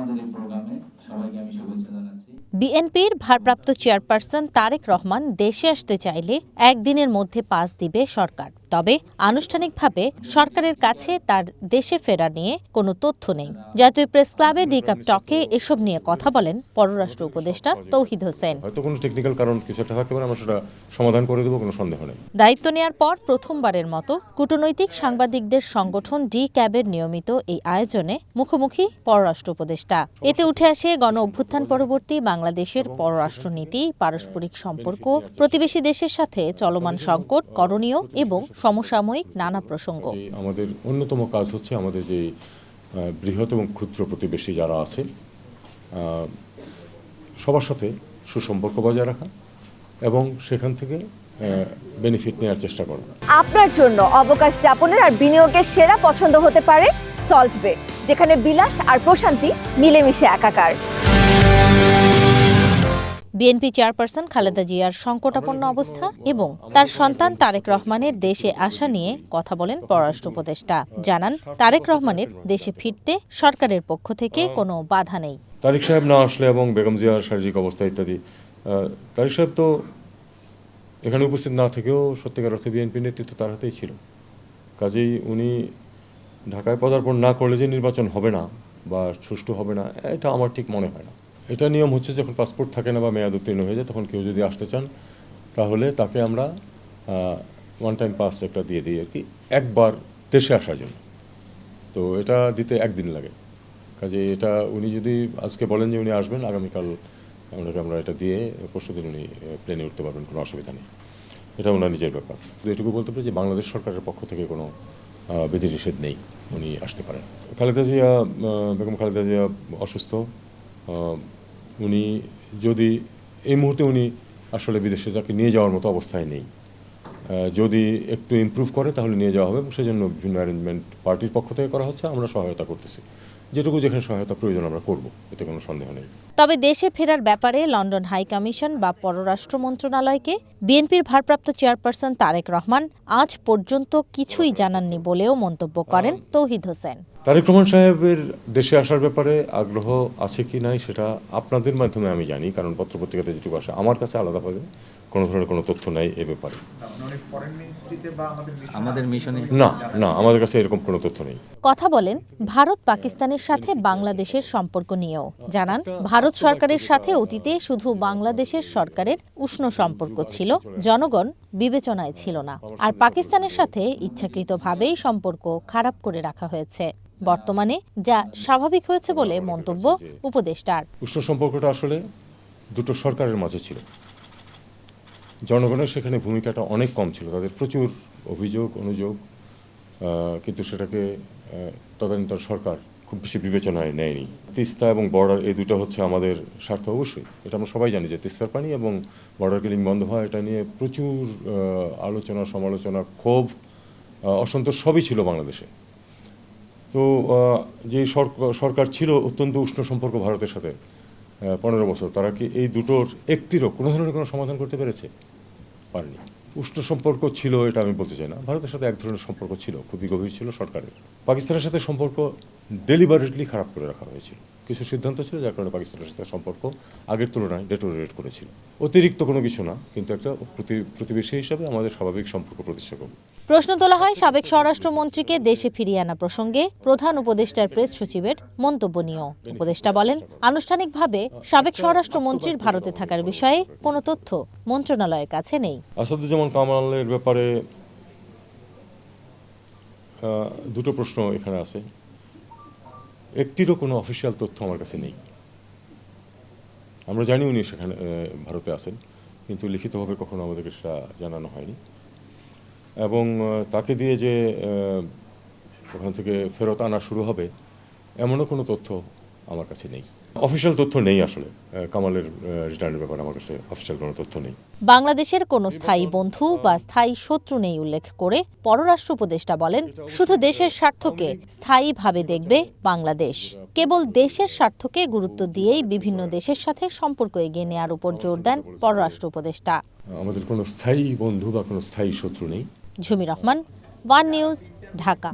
আমাদের এই প্রোগ্রামে সবাইকে আমি শুভেচ্ছা জানাচ্ছি। বিএনপির ভারপ্রাপ্ত চেয়ারপারসন তারেক রহমান দেশে আসতে চাইলে একদিনের মধ্যে পাস দিবে সরকার। তবে আনুষ্ঠানিকভাবে সরকারের কাছে তার দেশে ফেরা নিয়ে কোনো তথ্য নেই। জাতীয় প্রেস ক্লাবে ডিকাপ টকে এসব নিয়ে কথা বলেন পররাষ্ট্র উপদেষ্টা তৌহিদ হোসেন। হয়তো কোনো টেকনিক্যাল কারণ কিছু একটা থাকতে পারে, আমরা সেটা সমাধান করে দেবো, কোনো সন্দেহ নেই। দায়িত্ব নেয়ার পর প্রথমবারের মতো কূটনৈতিক সাংবাদিকদের সংগঠন ডিক্যাবের নিয়মিত এই আয়োজনে মুখোমুখি পররাষ্ট্র উপদেষ্টা। এতে উঠে আসে গণ অভ্যুত্থান পরবর্তী বাংলাদেশের পররাষ্ট্রনীতি, পারস্পরিক সম্পর্ক, প্রতিবেশী দেশের সাথে চলমান সংকট, করণীয় এবং সমসাময়িক নানা প্রসঙ্গ। আমাদের অন্যতম কাজ হচ্ছে আমাদের যে বৃহৎ এবং ক্ষুদ্র প্রতিবেশী যারা আছে সবার সাথে সুসম্পর্ক বজায় রাখা এবং সেখান থেকে বেনিফিট নেওয়ার চেষ্টা করা। আপনার জন্য অবকাশ যাপনের আর বিনিয়োগের সেরা পছন্দ হতে পারে সল্ট বে, যেখানে বিলাস আর প্রশান্তি মিলেমিশে একাকার। বিএনপি চেয়ারপারসন খালেদা জিয়ার সংকটাপন্ন অবস্থা এবং তার সন্তান তারেক রহমানের দেশে আসা নিয়ে কথা বলেন পররাষ্ট্র উপদেষ্টা। জানান, তারেক রহমানের দেশে ফিরতে সরকারের পক্ষ থেকে কোনো বাধা নেই। তারেক সাহেব না আসলে এবং বেগম জিয়ার শারীরিক অবস্থা ইত্যাদি, তারেক সাহেব তো এখানে উপস্থিত না থেকেও সত্যিকার অর্থে বিএনপি নেতৃত্ব তার হাতেই ছিল। কাজেই উনি ঢাকায় পদার্পণ না করলে যে নির্বাচন হবে না বা সুষ্ঠু হবে না, এটা আমার ঠিক মনে হয় না। এটা নিয়ম হচ্ছে যখন পাসপোর্ট থাকে না বা মেয়াদ উত্তীর্ণ হয়ে যায়, তখন কেউ যদি আসতে চান তাহলে তাকে আমরা ওয়ান টাইম পাস একটা দিয়ে দিই আর কি, একবার দেশে আসার জন্য। তো এটা দিতে একদিন লাগে। কাজে এটা উনি যদি আজকে বলেন যে উনি আসবেন, আগামীকাল আমরা এটা দিয়ে পরশুদিন উনি প্লেনে উঠতে পারবেন, কোনো অসুবিধা নেই। এটা ওনার নিজের ব্যাপার। এটুকু বলতে পারি যে বাংলাদেশ সরকারের পক্ষ থেকে কোনো বিধিনিষেধ নেই, উনি আসতে পারেন। বেগম খালেদা জিয়া অসুস্থ। উনি যদি এই মুহূর্তে উনি আসলে বিদেশে যাকে নিয়ে যাওয়ার মতো অবস্থায় নেই। যদি একটু ইমপ্রুভ করে তাহলে নিয়ে যাওয়া হবে এবং সেজন্য বিভিন্ন অ্যারেঞ্জমেন্ট পার্টির পক্ষ থেকে করা হচ্ছে। আমরা সহায়তা করতেছি, যেটুকু যেখানে সহায়তা প্রয়োজন আমরা করব, এতে কোনো সন্দেহ নেই। তবে দেশে ফেরার ব্যাপারে লন্ডন হাই কমিশন বা পররাষ্ট্র মন্ত্রণালয়কে বিএনপির ভারপ্রাপ্ত চেয়ারপারসন তারেক রহমান আজ পর্যন্ত কিছুই জানাননি বলেও মন্তব্য করেন তৌহিদ হোসেন। তারেক রহমান সাহেবের দেশে আসার ব্যাপারে আগ্রহ আছে কি নাই সেটা আপনাদের মাধ্যমে আমি জানি, কারণ পত্রপত্রিকাতে যেটুকু আসে। আমার কাছে আলাদাভাবে কোনো ধরনের কোনো তথ্য নাই এ ব্যাপারে। না, আমাদের কাছে এরকম কোনো তথ্য নেই। কথা বলেন ভারত পাকিস্তানের সাথে বাংলাদেশের সম্পর্ক নিয়েও। জানান, ভারত সরকারের সাথে অতীতে শুধু বাংলাদেশের সরকারের উষ্ণ সম্পর্ক ছিল, জনগণ বিবেচনায় ছিল না। আর পাকিস্তানের সাথে ইচ্ছাকৃতভাবেই সম্পর্ক খারাপ করে রাখা হয়েছে। বর্তমানে যা স্বাভাবিক হয়েছে বলে মন্তব্য উপদেষ্টার। উষ্ণ সম্পর্কটা আসলে দুটো সরকারের মাঝে ছিল। জনগণের সেখানে ভূমিকাটা অনেক কম ছিল, তাদের প্রচুর অভিযোগ অনুযোগ, কিন্তু সেটাকে তদানীন্তন সরকার খুব বেশি বিবেচনায় নেয়নি। তিস্তা এবং বর্ডার, এই দুটো হচ্ছে আমাদের স্বার্থ অবশ্যই, এটা আমরা সবাই জানি যে তিস্তার পানি এবং বর্ডার কিলিং বন্ধ হয়, এটা নিয়ে প্রচুর আলোচনা সমালোচনা, ক্ষোভ, অসন্তোষ সবই ছিল বাংলাদেশে। তো যে সরকার ছিল অত্যন্ত উষ্ণ সম্পর্ক ভারতের সাথে 15 বছর, তারা কি এই দুটোর একটিরও কোনো ধরনের কোনো সমাধান করতে পেরেছে? পারেনি। উষ্ণ সম্পর্ক ছিল এটা আমি বলতে চাই না, ভারতের সাথে এক ধরনের সম্পর্ক ছিল, খুবই গভীর ছিল সরকারের। পাকিস্তানের সাথে সম্পর্ক ডেলিবারেটলি খারাপ করে রাখা হয়েছিল, কিছু সিদ্ধান্ত ছিল যার কারণে পাকিস্তানের সাথে সম্পর্ক আগের তুলনায় ডেটোরিয়েট করেছিল। অতিরিক্ত কোনো কিছু না, কিন্তু একটা প্রতিবেশী হিসাবে আমাদের স্বাভাবিক সম্পর্ক প্রতিষ্ঠা করব। প্রশ্ন তোলা হয় সাবেক স্বরাষ্ট্রমন্ত্রীকে দেশে ফিরিয়ে আনা প্রসঙ্গে প্রধান উপদেষ্টার প্রেস সচিবের মন্তব্য নিয়েও। উপদেষ্টা বলেন, আনুষ্ঠানিকভাবে সাবেক স্বরাষ্ট্রমন্ত্রীর ভারতে থাকার বিষয়ে কোনো তথ্য মন্ত্রণালয়ের কাছে নেই। আসাদুজ্জামান কামালের ব্যাপারে দুটো প্রশ্ন এখানে আছে, একটিরও কোনো অফিসিয়াল তথ্য আমার কাছে নেই। আমরা জানি উনি সেখানে ভারতে আছেন, কিন্তু লিখিতভাবে কখনো আমাদেরকে সেটা জানানো হয়নি। এবং তাকে দিয়ে যে ওখান থেকে ফেরত আনা শুরু হবে এমনও কোনো তথ্য আমার কাছে নেই। অফিসিয়াল তথ্য নেই আসলে কামালের রিটার্নের ব্যাপারে আমার কাছে অফিসিয়াল কোনো তথ্য নেই। বাংলাদেশের কোনো স্থায়ী বন্ধু বা স্থায়ী শত্রু নেই উল্লেখ করে পররাষ্ট্র উপদেষ্টা বলেন, শুধু দেশের স্বার্থকে স্থায়ীভাবে দেখবে বাংলাদেশ। কেবল দেশের স্বার্থকে গুরুত্ব দিয়েই বিভিন্ন দেশের সাথে সম্পর্ক এগিয়ে নেওয়ার উপর জোর দেন পররাষ্ট্র উপদেষ্টা। আমাদের কোনো স্থায়ী বন্ধু বা কোনো স্থায়ী শত্রু নেই। ঝুমি রহমান, ওয়ান নিউজ, ঢাকা।